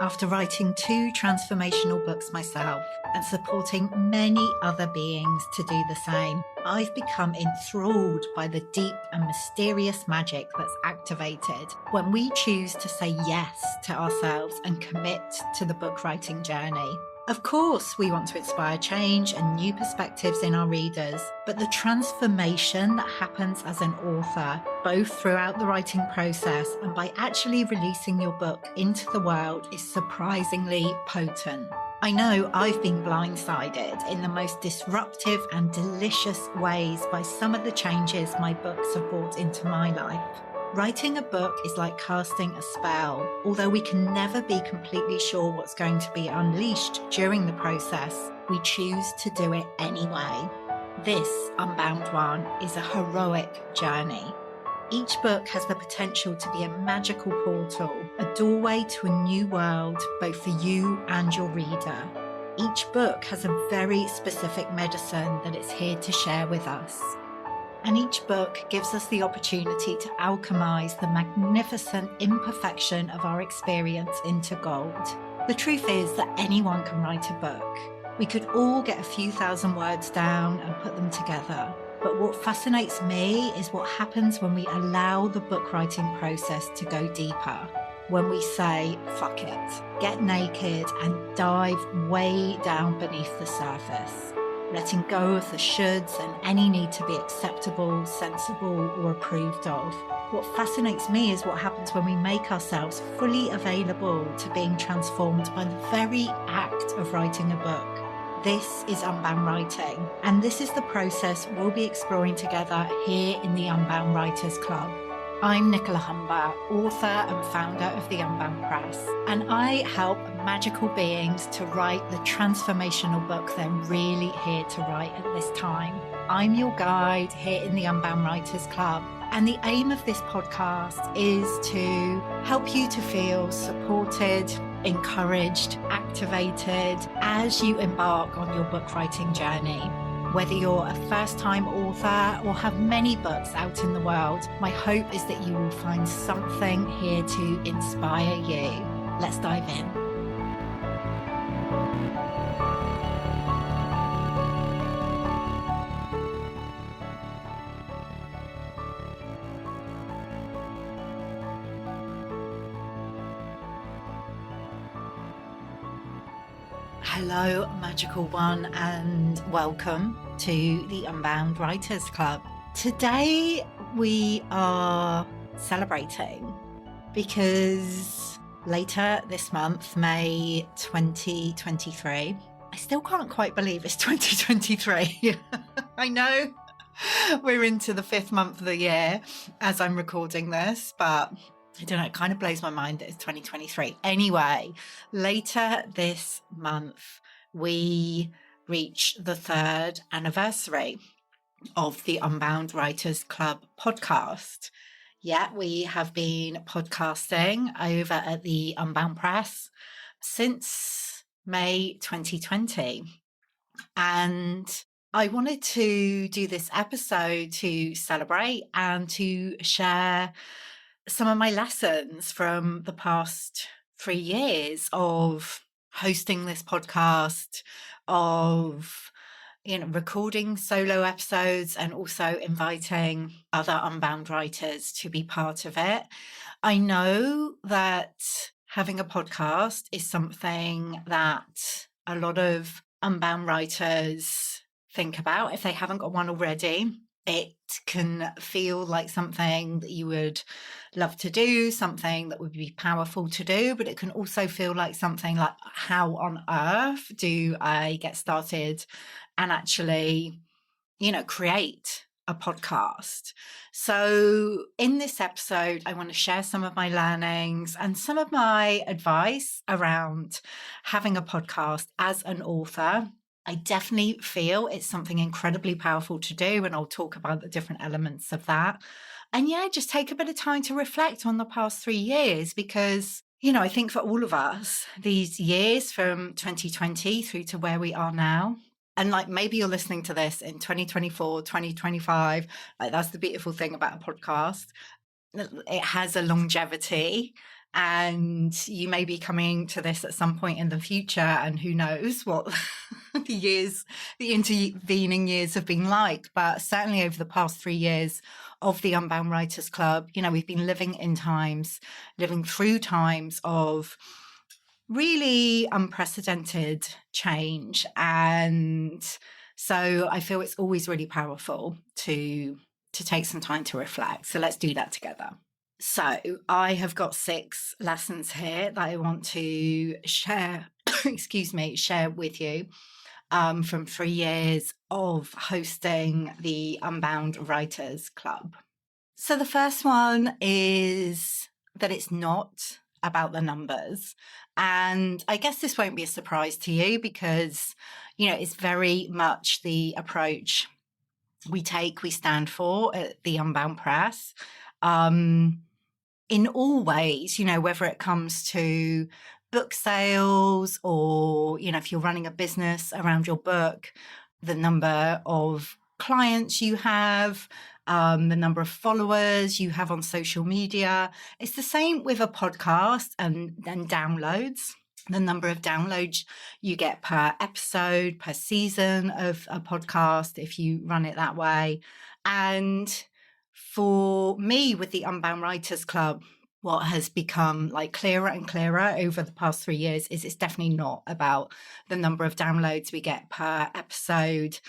After writing 2 transformational books myself and supporting many other beings to do the same, I've become enthralled by the deep and mysterious magic that's activated when we choose to say yes to ourselves and commit to the book writing journey. Of course, we want to inspire change and new perspectives in our readers, but the transformation that happens as an author, both throughout the writing process and by actually releasing your book into the world, is surprisingly potent. I know I've been blindsided in the most disruptive and delicious ways by some of the changes my books have brought into my life. Writing a book is like casting a spell. Although we can never be completely sure what's going to be unleashed during the process, we choose to do it anyway. This Unbound one is a heroic journey. Each book has the potential to be a magical portal, a doorway to a new world, both for you and your reader. Each book has a very specific medicine that it's here to share with us. And each book gives us the opportunity to alchemize the magnificent imperfection of our experience into gold. The truth is that anyone can write a book. We could all get a few thousand words down and put them together. But what fascinates me is what happens when we allow the book writing process to go deeper. When we say, fuck it, get naked and dive way down beneath the surface. Letting go of the shoulds and any need to be acceptable, sensible, or approved of. What fascinates me is what happens when we make ourselves fully available to being transformed by the very act of writing a book. This is Unbound Writing, and this is the process we'll be exploring together here in the Unbound Writers Club. I'm Nicola, author and founder of the Unbound Press, and I help magical beings to write the transformational book they're really here to write at this time. I'm your guide here in the Unbound Writers Club, and the aim of this podcast is to help you to feel supported, encouraged, activated as you embark on your book writing journey. Whether you're a first-time author or have many books out in the world, my hope is that you will find something here to inspire you. Let's dive in. Hello, magical one, and welcome to the Unbound Writers Club. Today we are celebrating because later this month, May 2023, I still can't quite believe it's 2023. I know we're into the 5th month of the year as I'm recording this, but I don't know, it kind of blows my mind that it's 2023. Anyway, later this month, we reach the 3rd anniversary of the Unbound Writers Club podcast. Yeah, we have been podcasting over at the Unbound Press since May 2020. And I wanted to do this episode to celebrate and to share some of my lessons from the past 3 years of hosting this podcast, of recording solo episodes and also inviting other Unbound writers to be part of it. I know that having a podcast is something that a lot of Unbound writers think about if they haven't got one already. It can feel like something that you would love to do, something that would be powerful to do, but it can also feel like something like, how on earth do I get started and actually, create a podcast? So in this episode, I want to share some of my learnings and some of my advice around having a podcast as an author. I definitely feel it's something incredibly powerful to do, and I'll talk about the different elements of that. And yeah, just take a bit of time to reflect on the past 3 years because, I think for all of us, these years from 2020 through to where we are now, and like maybe you're listening to this in 2024, 2025, like that's the beautiful thing about a podcast. It has a longevity And you may be coming to this at some point in the future, and who knows what the intervening years have been like. But certainly over the past 3 years of the Unbound Writers Club, we've been living through times of really unprecedented change. And so I feel it's always really powerful to take some time to reflect. So let's do that together. So I have got 6 lessons here that I want to share, share with you from 3 years of hosting the Unbound Writers Club. So the first one is that it's not about the numbers. And I guess this won't be a surprise to you because, it's very much the approach we stand for at the Unbound Press. In all ways, whether it comes to book sales or, if you're running a business around your book, the number of clients you have, the number of followers you have on social media. It's the same with a podcast and downloads. The number of downloads you get per episode, per season of a podcast, if you run it that way. And for me, with the Unbound Writers Club, what has become clearer and clearer over the past 3 years is it's definitely not about the number of downloads we get per episode.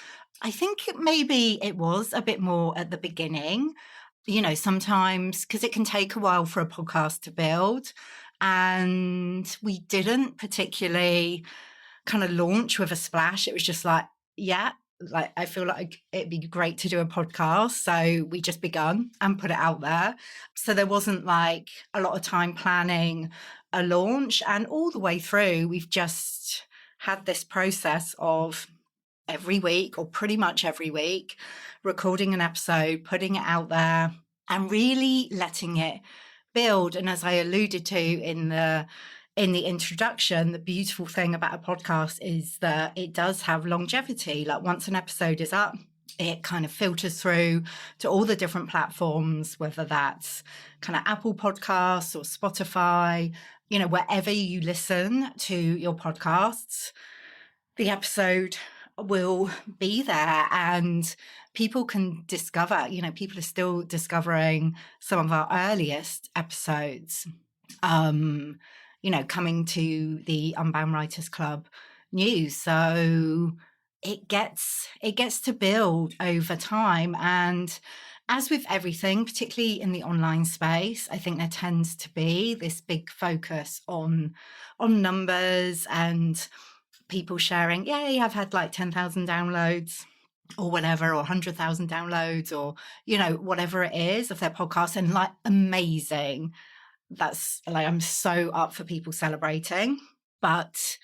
I think maybe it was a bit more at the beginning, sometimes because it can take a while for a podcast to build. And we didn't particularly kind of launch with a splash. It was just I feel like it'd be great to do a podcast. So we just begun and put it out there. So there wasn't a lot of time planning a launch. And all the way through, we've just had this process of every week, or pretty much every week, recording an episode, putting it out there and really letting it build. And as I alluded to in the introduction, the beautiful thing about a podcast is that it does have longevity. Once an episode is up, it kind of filters through to all the different platforms, whether that's kind of Apple Podcasts or Spotify, wherever you listen to your podcasts, the episode will be there and people can discover, people are still discovering some of our earliest episodes, coming to the Unbound Writers Club news. So it gets to build over time. And as with everything, particularly in the online space, I think there tends to be this big focus on numbers and people sharing, yay, I've had 10,000 downloads or whatever, or 100,000 downloads, or, whatever it is of their podcast. And amazing. That's I'm so up for people celebrating. But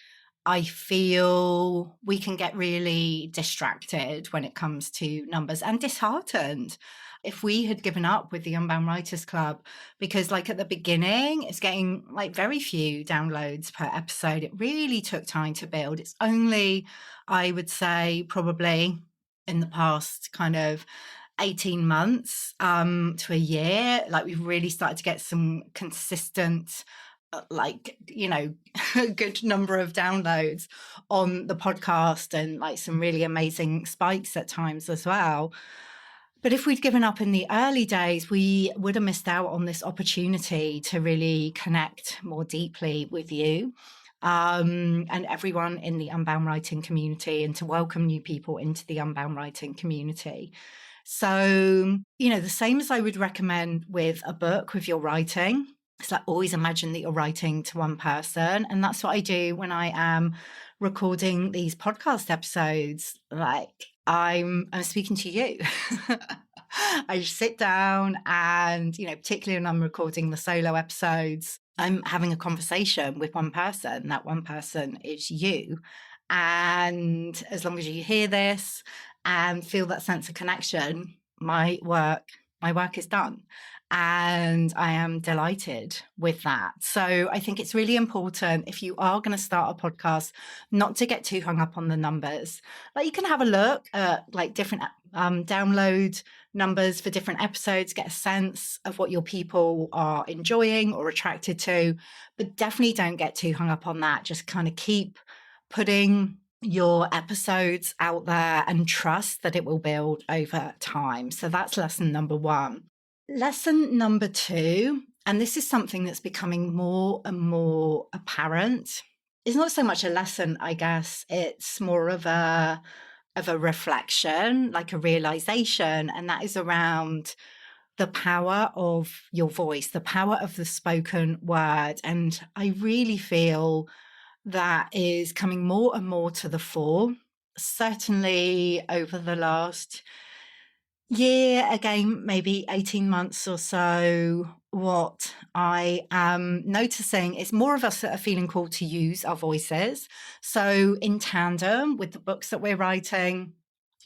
I feel we can get really distracted when it comes to numbers and disheartened. If we had given up with the Unbound Writers Club, because at the beginning, it's getting very few downloads per episode. It really took time to build. It's only, I would say, probably in the past kind of 18 months to a year, we've really started to get some consistent, a good number of downloads on the podcast and some really amazing spikes at times as well. But if we'd given up in the early days, we would have missed out on this opportunity to really connect more deeply with you and everyone in the Unbound Writing community, and to welcome new people into the Unbound Writing community. So, the same as I would recommend with a book, with your writing, it's always imagine that you're writing to one person. And that's what I do when I am recording these podcast episodes. I'm speaking to you. I just sit down and, particularly when I'm recording the solo episodes, I'm having a conversation with one person. That one person is you. And as long as you hear this and feel that sense of connection, my work is done. And I am delighted with that. So I think it's really important, if you are going to start a podcast, not to get too hung up on the numbers. Like, you can have a look at like different download numbers for different episodes, get a sense of what your people are enjoying or attracted to, but definitely don't get too hung up on that. Just kind of keep putting your episodes out there and trust that it will build over time. So that's lesson number 1. Lesson number 2, and this is something that's becoming more and more apparent. It's not so much a lesson, I guess. It's more of a reflection, like a realization, and that is around the power of your voice, the power of the spoken word. And I really feel that is coming more and more to the fore, certainly over the last year, again, maybe 18 months or so. What I am noticing is more of us that are feeling called to use our voices. So in tandem with the books that we're writing,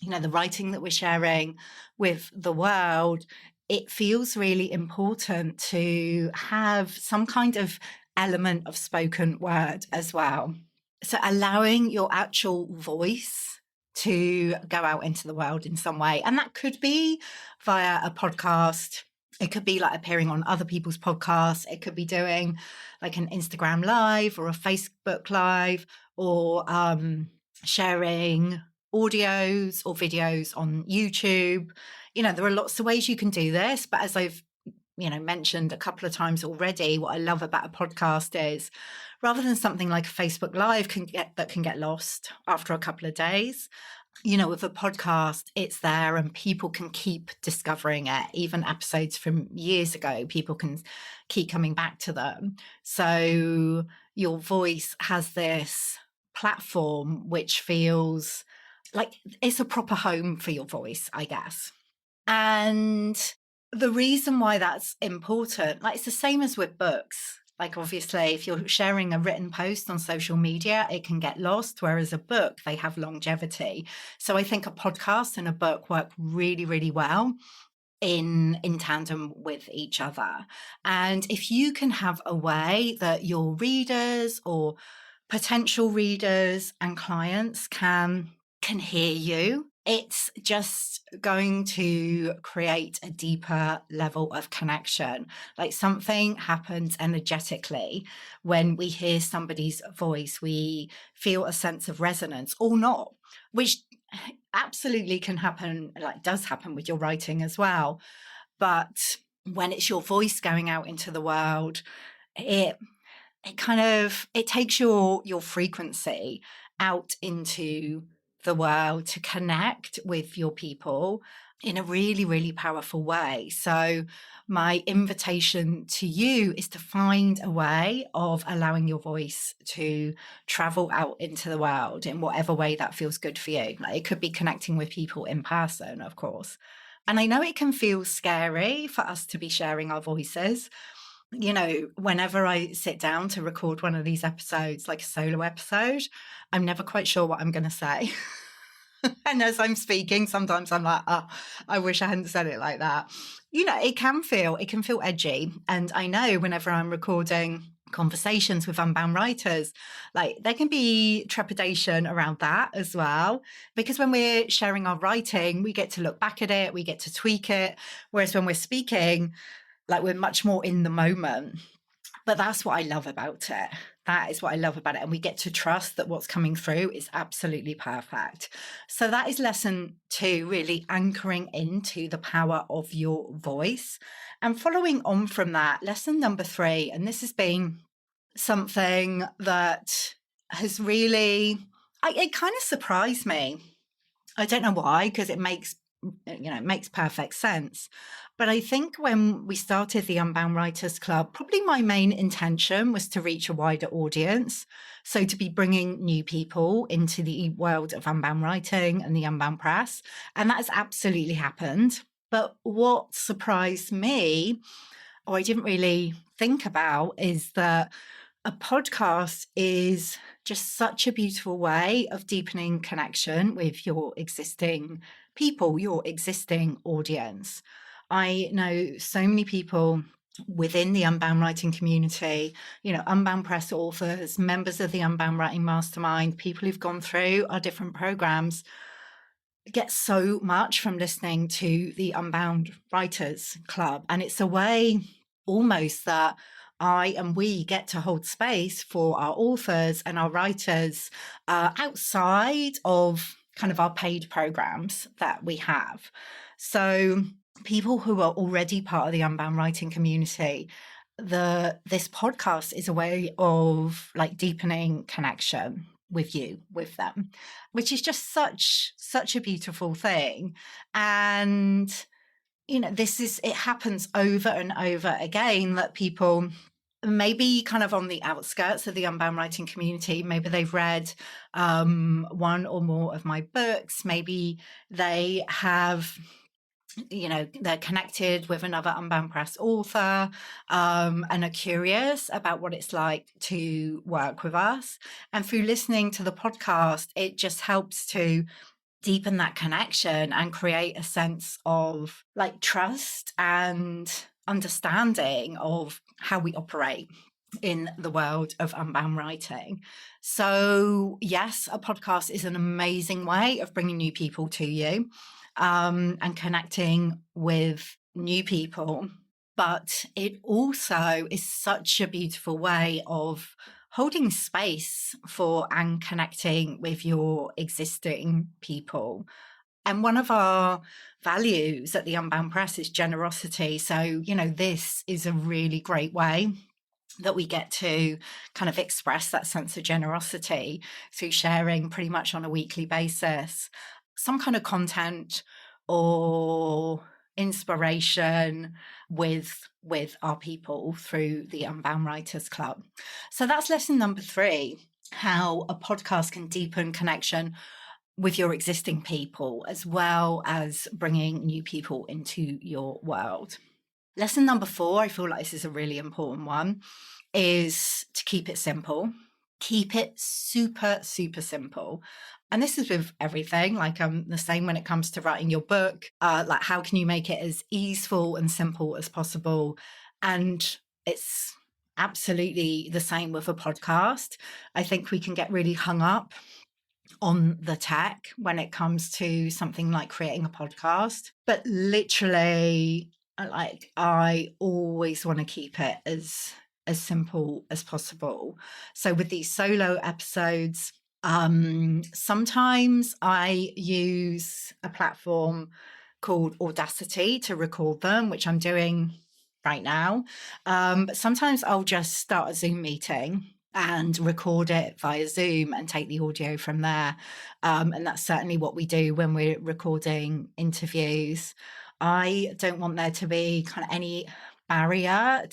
the writing that we're sharing with the world, it feels really important to have some kind of element of spoken word as well. So allowing your actual voice to go out into the world in some way. And that could be via a podcast. It could be like appearing on other people's podcasts. It could be doing like an Instagram live or a Facebook live, or sharing audios or videos on YouTube. There are lots of ways you can do this, but as I've mentioned a couple of times already, what I love about a podcast is, rather than something like a Facebook Live can get lost after a couple of days, with a podcast, it's there and people can keep discovering it. Even episodes from years ago, people can keep coming back to them. So your voice has this platform which feels like it's a proper home for your voice, I guess. And the reason why that's important, like, it's the same as with books. Like, obviously, if you're sharing a written post on social media, it can get lost, whereas a book, they have longevity. So I think a podcast and a book work really, really well in tandem with each other. And if you can have a way that your readers or potential readers and clients can hear you, it's just going to create a deeper level of connection. Like, something happens energetically when we hear somebody's voice. We feel a sense of resonance or not, which absolutely can happen, like does happen with your writing as well. But when it's your voice going out into the world, it takes your frequency out into the world to connect with your people in a really, really powerful way. So my invitation to you is to find a way of allowing your voice to travel out into the world in whatever way that feels good for you. Like, it could be connecting with people in person, of course. And I know it can feel scary for us to be sharing our voices. Whenever I sit down to record one of these episodes, like a solo episode, I'm never quite sure what I'm going to say. And as I'm speaking, sometimes I'm like, oh, I wish I hadn't said it like that. It can feel edgy. And I know whenever I'm recording conversations with Unbound writers, like, there can be trepidation around that as well, because when we're sharing our writing, we get to look back at it, we get to tweak it. Whereas when we're speaking, like, we're much more in the moment. But that's what I love about it. That is what I love about it. And we get to trust that what's coming through is absolutely perfect. So that is lesson 2, really anchoring into the power of your voice. And following on from that, lesson number 3, and this has been something that has really, it kind of surprised me. I don't know why, because it makes perfect sense. But I think when we started the Unbound Writers Club, probably my main intention was to reach a wider audience. So to be bringing new people into the world of Unbound writing and the Unbound press. And that has absolutely happened. But what surprised me, or I didn't really think about, is that a podcast is just such a beautiful way of deepening connection with your existing people, your existing audience. I know so many people within the Unbound writing community, Unbound Press authors, members of the Unbound Writing Mastermind, people who've gone through our different programs, get so much from listening to the Unbound Writers Club. And it's a way almost that I and we get to hold space for our authors and our writers outside of kind of our paid programs that we have. So people who are already part of the Unbound writing community, this podcast is a way of like deepening connection with them, which is just such a beautiful thing. And it happens over and over again that people maybe kind of on the outskirts of the Unbound writing community, maybe they've read one or more of my books, maybe they have they're connected with another Unbound Press author and are curious about what it's like to work with us. And through listening to the podcast, it just helps to deepen that connection and create a sense of like trust and understanding of how we operate in the world of Unbound writing. So yes, a podcast is an amazing way of bringing new people to you and connecting with new people. But it also is such a beautiful way of holding space for and connecting with your existing people. And one of our values at the Unbound Press is generosity. So, this is a really great way that we get to kind of express that sense of generosity through sharing pretty much on a weekly basis some kind of content or inspiration with our people through the Unbound Writers Club. So that's lesson number 3, how a podcast can deepen connection with your existing people as well as bringing new people into your world. Lesson number 4, I feel like this is a really important one, is to keep it simple. Keep it super, super simple. And this is with everything, like the same when it comes to writing your book, like how can you make it as easeful and simple as possible? And it's absolutely the same with a podcast. I think we can get really hung up on the tech when it comes to something like creating a podcast, but literally, like, I always want to keep it as simple as possible. So with these solo episodes, sometimes I use a platform called Audacity to record them, which I'm doing right now. But sometimes I'll just start a Zoom meeting and record it via Zoom and take the audio from there. And that's certainly what we do when we're recording interviews. I don't want there to be kind of any barrier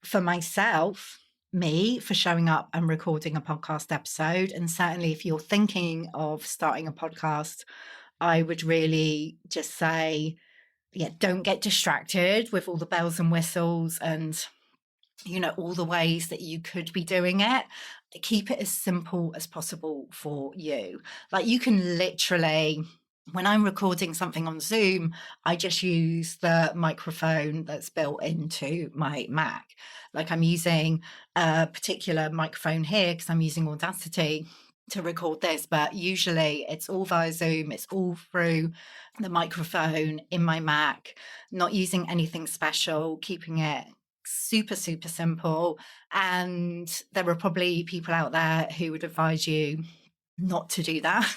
for myself, for showing up and recording a podcast episode. And certainly if you're thinking of starting a podcast, I would really just say, don't get distracted with all the bells and whistles and all the ways that you could be doing it. Keep it as simple as possible for you. Like, you can literally, when I'm recording something on Zoom, I just use the microphone that's built into my Mac. Like, I'm using a particular microphone here because I'm using Audacity to record this, but usually it's all via Zoom. It's all through the microphone in my Mac, not using anything special, keeping it super, super simple. And there are probably people out there who would advise you not to do that.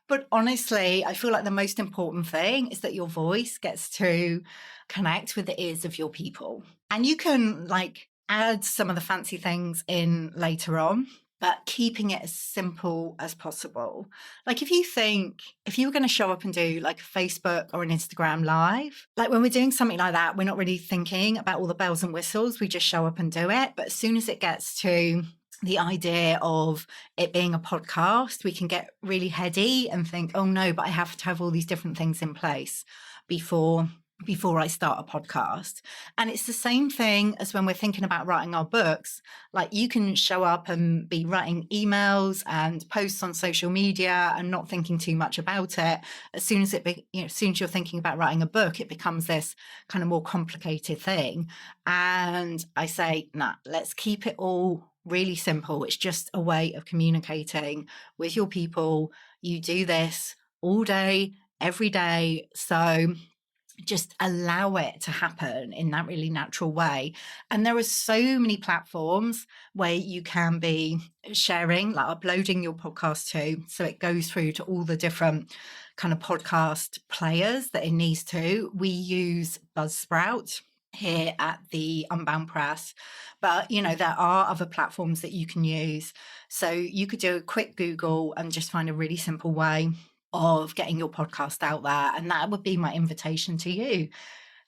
But honestly, I feel like the most important thing is that your voice gets to connect with the ears of your people. And you can like add some of the fancy things in later on, but keeping it as simple as possible. Like, if you were going to show up and do like a Facebook or an Instagram live, like when we're doing something like that, we're not really thinking about all the bells and whistles. We just show up and do it. But as soon as it gets to the idea of it being a podcast, we can get really heady and think, oh no, but I have to have all these different things in place before before I start a podcast. And it's the same thing as when we're thinking about writing our books. Like, you can show up and be writing emails and posts on social media and not thinking too much about it. As soon as as soon as you're thinking about writing a book, it becomes this kind of more complicated thing. And I say, nah, let's keep it all really simple. It's just a way of communicating with your people. You do this all day, every day. So just allow it to happen in that really natural way. And there are so many platforms where you can be sharing, like uploading your podcast to, so it goes through to all the different kind of podcast players that it needs to. We use Buzzsprout here at the Unbound Press, but there are other platforms that you can use. So you could do a quick Google and just find a really simple way of getting your podcast out there. And that would be my invitation to you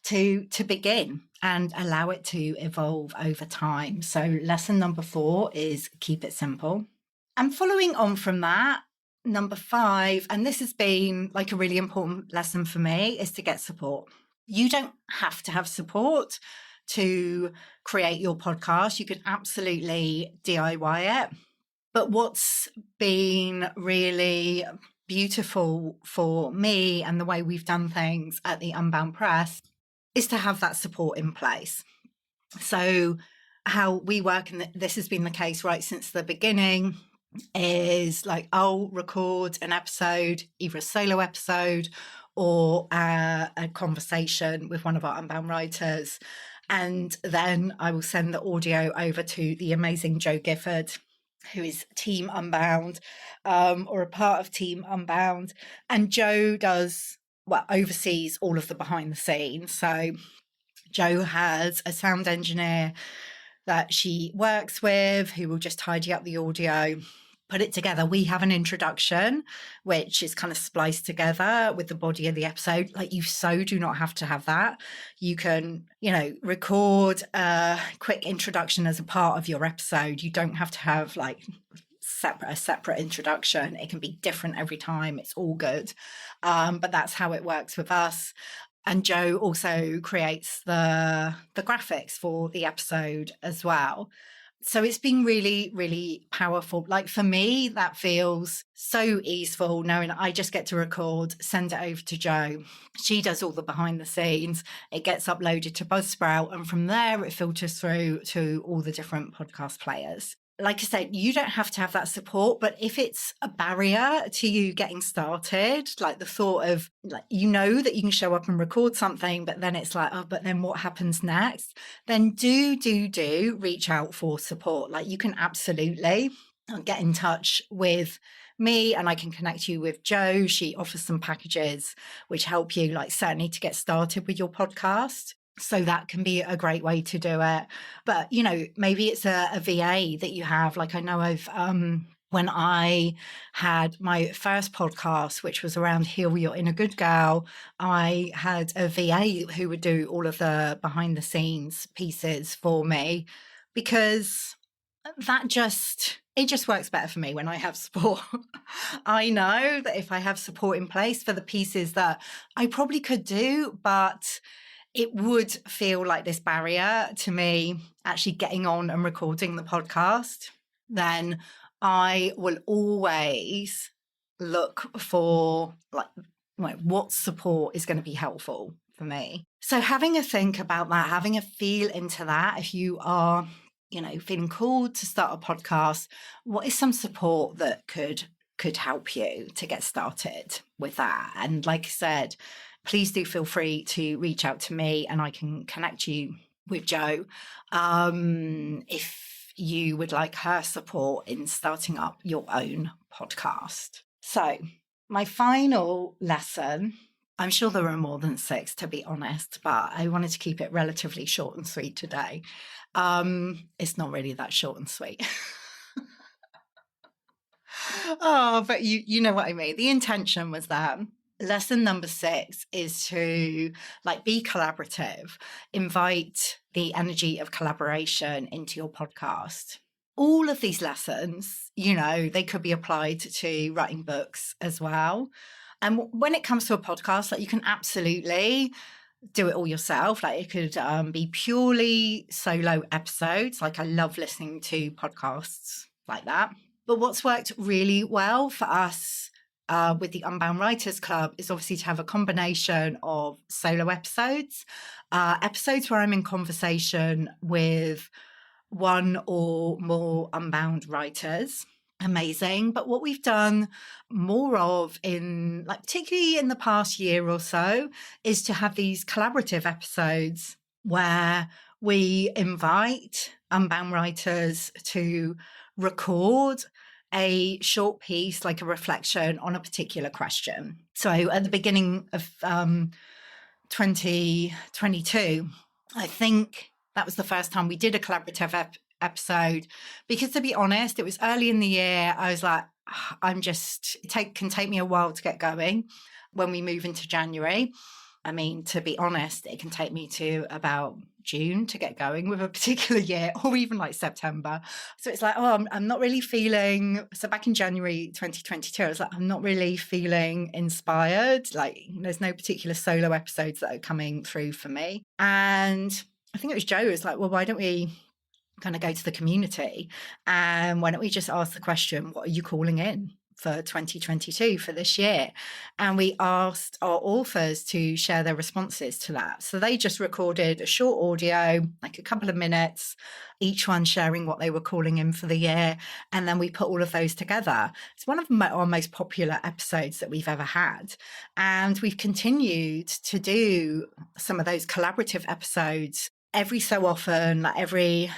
to begin and allow it to evolve over time. So lesson number 4 is keep it simple. And following on from that, number 5, and this has been like a really important lesson for me, is to get support. You don't have to have support to create your podcast. You can absolutely DIY it. But what's been really beautiful for me and the way we've done things at the Unbound Press is to have that support in place. So how we work, and this has been the case right since the beginning, is like I'll record an episode, either a solo episode or a conversation with one of our Unbound writers. And then I will send the audio over to the amazing Jo Gifford, who is Team Unbound, or a part of Team Unbound. And Jo oversees all of the behind the scenes. So Jo has a sound engineer that she works with who will just tidy up the audio, put it together. We have an introduction, which is kind of spliced together with the body of the episode. Like, you so do not have to have that. You can, record a quick introduction as a part of your episode. You don't have to have like a separate introduction. It can be different every time. It's all good. But that's how it works with us. And Jo also creates the graphics for the episode as well. So it's been really, really powerful. Like, for me, that feels so easeful knowing I just get to record, send it over to Jo. She does all the behind the scenes. It gets uploaded to Buzzsprout. And from there, it filters through to all the different podcast players. Like I said, you don't have to have that support, but if it's a barrier to you getting started, like the thought of that you can show up and record something, but then it's like, oh, but then what happens next? Then do reach out for support. Like, you can absolutely get in touch with me and I can connect you with Jo. She offers some packages which help you, like, certainly to get started with your podcast. So that can be a great way to do it. But, maybe it's a VA that you have. Like, I know of when I had my first podcast, which was around Heal Your Inner Good Girl, I had a VA who would do all of the behind the scenes pieces for me, because it just works better for me when I have support. I know that if I have support in place for the pieces that I probably could do, but it would feel like this barrier to me actually getting on and recording the podcast, then I will always look for like what support is going to be helpful for me. So having a think about that, having a feel into that, if you are, feeling called to start a podcast, what is some support that could help you to get started with that? And like I said, please do feel free to reach out to me and I can connect you with Jo if you would like her support in starting up your own podcast. So my final lesson, I'm sure there are more than 6 to be honest, but I wanted to keep it relatively short and sweet today. It's not really that short and sweet. Oh, but you know what I mean. The intention was that lesson number 6 is to be collaborative, invite the energy of collaboration into your podcast. All of these lessons, they could be applied to writing books as well. And when it comes to a podcast, you can absolutely do it all yourself. Like it could be purely solo episodes. Like I love listening to podcasts like that. But what's worked really well for us with the Unbound Writers Club is obviously to have a combination of solo episodes, episodes where I'm in conversation with one or more Unbound writers. Amazing. But what we've done more of in, like, particularly in the past year or so, is to have these collaborative episodes where we invite Unbound writers to record a short piece, like a reflection on a particular question. So at the beginning of 2022, I think that was the first time we did a collaborative episode, because to be honest, it was early in the year. I was like, it can take me a while to get going when we move into January. I mean, to be honest, it can take me to about June to get going with a particular year, or even like September. So it's like, I'm not really feeling. So back in January 2022, I was like, I'm not really feeling inspired. Like, there's no particular solo episodes that are coming through for me. And I think it was Joe who was like, well, why don't we kind of go to the community, and why don't we just ask the question, what are you calling in for 2022 for this year? And we asked our authors to share their responses to that. So they just recorded a short audio, like a couple of minutes, each one sharing what they were calling in for the year. And then we put all of those together. It's one of our most popular episodes that we've ever had. And we've continued to do some of those collaborative episodes every so often, like every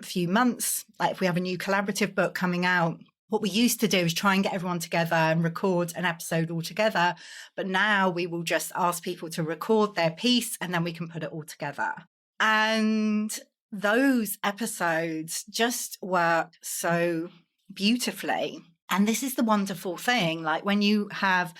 few months. Like if we have a new collaborative book coming out, what we used to do is try and get everyone together and record an episode all together. But now we will just ask people to record their piece and then we can put it all together. And those episodes just work so beautifully. And this is the wonderful thing. Like when you have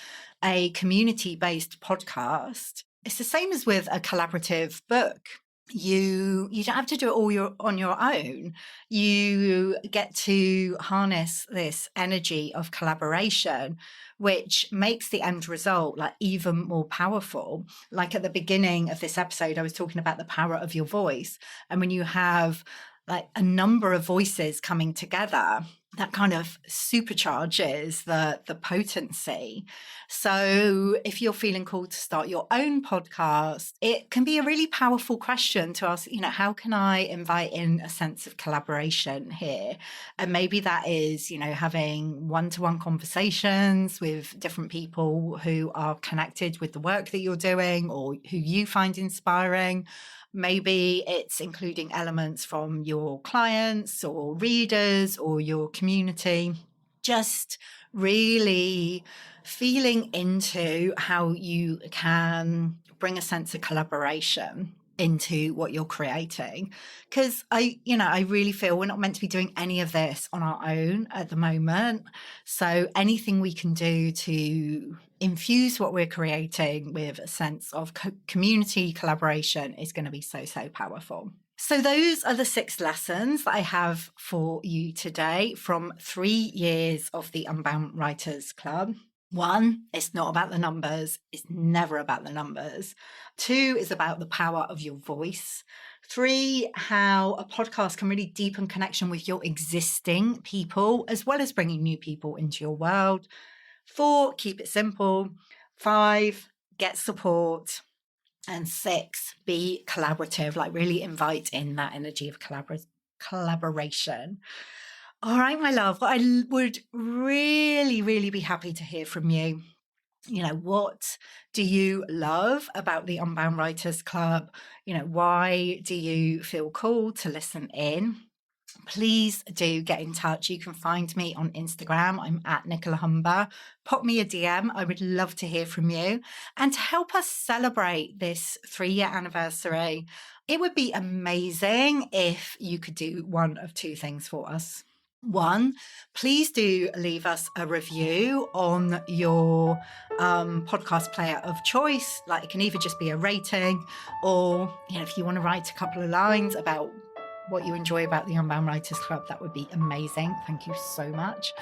a community-based podcast, it's the same as with a collaborative book. You don't have to do it all on your own. You get to harness this energy of collaboration, which makes the end result like even more powerful. Like at the beginning of this episode, I was talking about the power of your voice. And when you have like a number of voices coming together, that kind of supercharges the potency. So if you're feeling called to start your own podcast, it can be a really powerful question to ask, how can I invite in a sense of collaboration here? And maybe that is, having one-to-one conversations with different people who are connected with the work that you're doing or who you find inspiring. Maybe it's including elements from your clients or readers or your community. Just really feeling into how you can bring a sense of collaboration into what you're creating. Because I really feel we're not meant to be doing any of this on our own at the moment. So anything we can do to infuse what we're creating with a sense of community collaboration is going to be so, so powerful. So those are the 6 lessons that I have for you today from 3 years of the Unbound Writers Club. 1, it's not about the numbers. It's never about the numbers. 2 is about the power of your voice. 3, how a podcast can really deepen connection with your existing people, as well as bringing new people into your world. 4, keep it simple. 5, get support. And 6, be collaborative, like really invite in that energy of collaboration. All right, my love, I would really, really be happy to hear from you. What do you love about the Unbound Writers Club? Why do you feel called to listen in? Please do get in touch. You can find me on Instagram. I'm at Nicola Humber. Pop me a DM. I would love to hear from you. And to help us celebrate this 3-year anniversary, it would be amazing if you could do one of 2 things for us. 1, please do leave us a review on your podcast player of choice. Like it can either just be a rating or, if you want to write a couple of lines about what you enjoy about the Unbound Writers Club, that would be amazing. Thank you so much.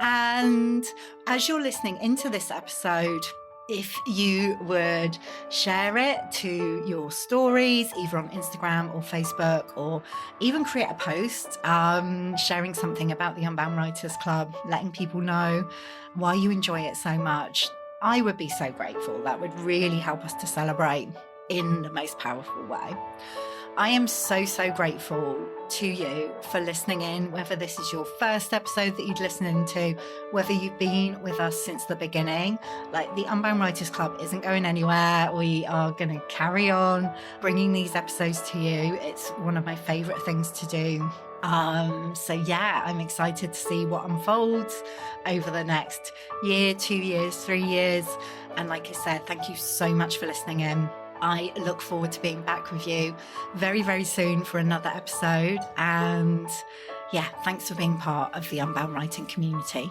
And as you're listening into this episode, if you would share it to your stories, either on Instagram or Facebook, or even create a post sharing something about the Unbound Writers Club, letting people know why you enjoy it so much. I would be so grateful. That would really help us to celebrate in the most powerful way. I am so, so grateful to you for listening in, whether this is your first episode that you'd listen into, whether you've been with us since the beginning. Like, the Unbound Writers Club isn't going anywhere. We are going to carry on bringing these episodes to you. It's one of my favorite things to do. So yeah, I'm excited to see what unfolds over the next year, 2 years, 3 years. And like I said, thank you so much for listening in. I look forward to being back with you very, very soon for another episode. And yeah, thanks for being part of the Unbound Writing community.